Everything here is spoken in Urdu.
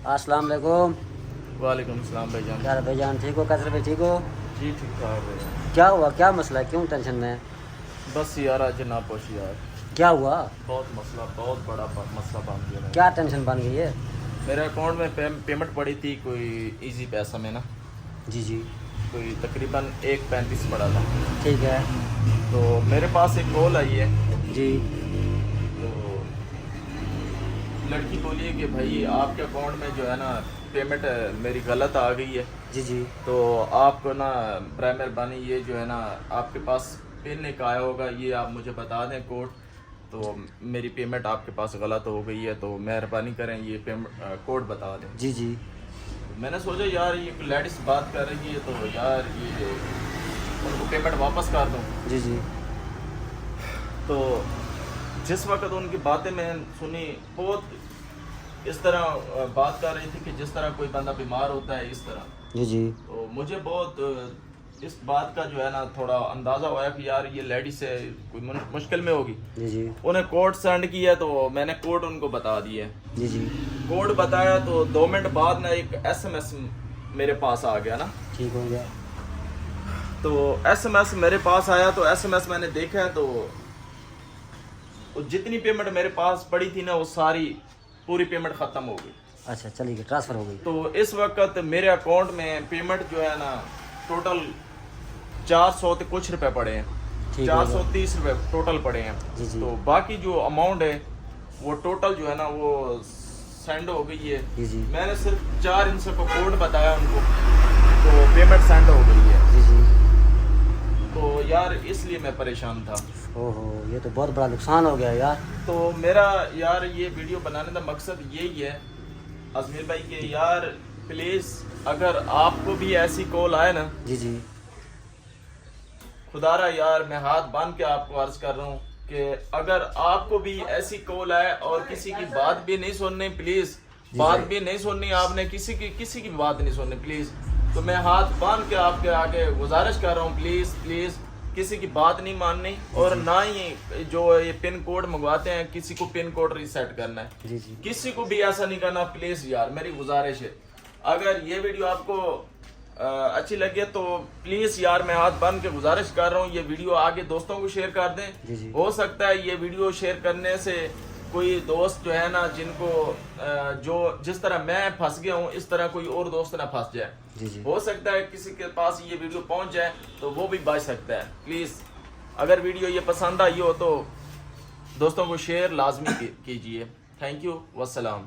السلام علیکم. وعلیکم السلام بھائی جان. کیا بھائی جان ٹھیک ہو؟ کیسے بھائی ٹھیک ہو؟ جی ٹھیک ٹھاک بھائی جان. کیا ہوا؟ کیا مسئلہ ہے؟ کیوں ٹینشن میں ہے؟ بس یار آج نہ پوچھ یار, کیا ہوا؟ بہت بڑا مسئلہ بن گیا میرا. کیا ٹینشن بن گئی ہے؟ میرے اکاؤنٹ میں پیمنٹ پڑی تھی کوئی ایزی پیسہ میں نا, جی جی کوئی تقریباً 1.35 پڑا تھا. ٹھیک ہے. تو میرے پاس ایک کال آئی ہے. جی تو لڑکی بولی ہے کہ بھائی آپ کے اکاؤنٹ میں جو ہے نا پیمنٹ میری غلط آ گئی ہے. جی جی تو آپ کو نا برائے مہربانی یہ جو ہے نا آپ کے پاس پن ایک آیا ہوگا, یہ آپ مجھے بتا دیں کوڈ. تو میری پیمنٹ آپ کے پاس غلط ہو گئی ہے, تو مہربانی کریں یہ پیمنٹ کوڈ بتا دیں. جی جی میں نے سوچا یار یہ لیڈیز بات کر رہی ہے تو یار یہ ان کو پیمنٹ واپس کر دوں. جی جی تو جس وقت ان کی باتیں میں سنی, بہت اس طرح بات کر رہی تھی کہ جس طرح کوئی بندہ بیمار ہوتا ہے اس طرح. جی جی تو مجھے بہت اس بات کا جو ہے نا تھوڑا اندازہ ہوا کہ یار یہ لیڈیز ہے کوئی مشکل میں ہوگی. جی جی انہیں کوڈ سینڈ کیا تو میں نے کوڈ ان کو بتا دیا. جی جی کوڈ بتایا تو 2 منٹ بعد نا ایک ایس ایم ایس میرے پاس آ گیا نا. ٹھیک ہو گیا. تو ایس ایم ایس میرے پاس آیا تو ایس ایم ایس میں نے دیکھا تو جتنی پیمنٹ میرے پاس پڑی تھی نا وہ ساری پوری پیمنٹ ختم ہو گئی. اچھا چلیے گئی, ٹرانسفر ہو گئی. تو اس وقت میرے اکاؤنٹ میں پیمنٹ جو ہے نا ٹوٹل 400 کچھ روپے پڑے ہیں, 430 روپے ٹوٹل پڑے ہیں. جی جی تو باقی جو اماؤنٹ ہے وہ ٹوٹل جو ہے نا وہ سینڈ ہو گئی ہے. جی جی میں نے صرف 4 انسوں کو کوڈ بتایا ان کو, تو پیمنٹ سینڈ ہو گئی ہے. جی جی تو یار اس لیے میں پریشان تھا. او ہو, یہ تو بہت بڑا نقصان ہو گیا یار. تو میرا یار یہ ویڈیو بنانے کا مقصد یہی ہے ازمیر بھائی کہ یار پلیز اگر آپ کو بھی ایسی کال آئے نا, جی جی خدا را یار میں ہاتھ باندھ کے آپ کو عرض کر رہا ہوں کہ اگر آپ کو بھی ایسی کال آئے اور کسی کی بات بھی نہیں سننی, پلیز بات بھی نہیں سننی آپ نے, کسی کی بات نہیں سننی پلیز. تو میں ہاتھ باندھ کے آپ کے آگے گزارش کر رہا ہوں پلیز پلیز کسی کی بات نہیں ماننی, اور نہ ہی جو یہ پن کوڈ منگواتے ہیں کسی کو پن کوڈ ریسیٹ کرنا ہے. جی جی کسی کو بھی ایسا نہیں کرنا پلیز یار, میری گزارش ہے. اگر یہ ویڈیو آپ کو اچھی لگے تو پلیز یار میں ہاتھ بند کے گزارش کر رہا ہوں یہ ویڈیو آگے دوستوں کو شیئر کر دیں. جی جی ہو سکتا ہے یہ ویڈیو شیئر کرنے سے کوئی دوست جو ہے نا جن کو جو جس طرح میں پھنس گیا ہوں اس طرح کوئی اور دوست نہ پھنس جائے. جی جی ہو سکتا ہے کسی کے پاس یہ ویڈیو پہنچ جائے تو وہ بھی بچ سکتا ہے. پلیز اگر ویڈیو یہ پسند آئی ہو تو دوستوں کو شیئر لازمی کیجیے. تھینک یو, والسلام.